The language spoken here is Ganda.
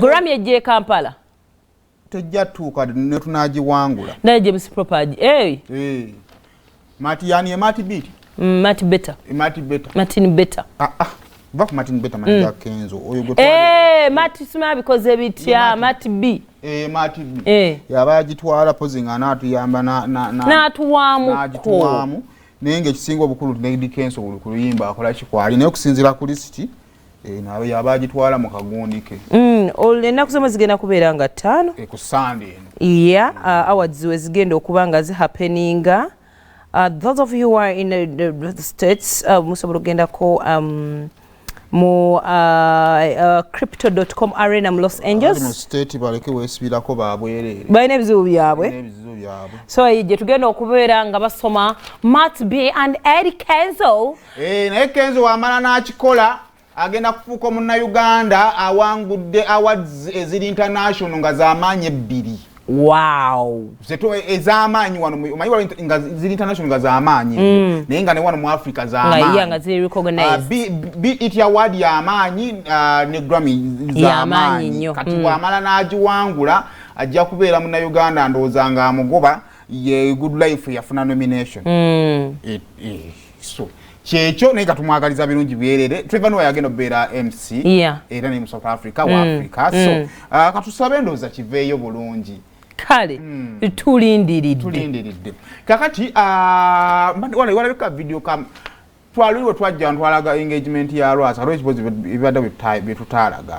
Grammy ejje Kampala tejja tuuka ne tunagiwangula naye James Property Mati yani Mati beat Mati better Martin better back Martin better Mati ya Kenzo oyo gwe Mati sima bikoze bitya Mati B Mati B yabagitwala posing anatuyamba natuwamu nenge kisinga obukulu Eddy Kenzo kuluyimba akola kikwali naye okusinzira ku list nawe yabagitwala mu kagundike olena kusema zigenda kubeera nga 5 ku Sunday awards zigenda okuba nga zi happening those of you who are in the states musobola kugendako mu crypto.com arena mu Los Angeles mu state baleke wesibirako babwerere bayina ebizibu byabwe so ye tugenda okubeera nga basoma Matt B and Eddy Kenzo naye Kenzo wamala n'akikola agenda kufuuka Munnayuganda awangudde awards eziri international nga z'amaanyi 2 wow zeto ez'amaanyi wano omanyi nga ziri international nga z'amaanyi naye nga ne wano mu Africa z'amaanyi nga ziri recognized BET award y'amaanyi ne Grammy z'amaanyi kati wamala n'agiwangula ajja kubeera Munnayuganda ndowooza nga amugoba ye Good Life yafuna nomination so kyekyo naye katumwagaliza birungi byerere Trevor Noah yagenda okubeera MC era ne mu South Africa wa Africa so katusabe endowooza kiveeyo bulungi kale tulindiridde kakati walabika video twaliwo twajja ntwalaga engagement ya Lwasa olw'ekibozi ebibadde bye tutaalaga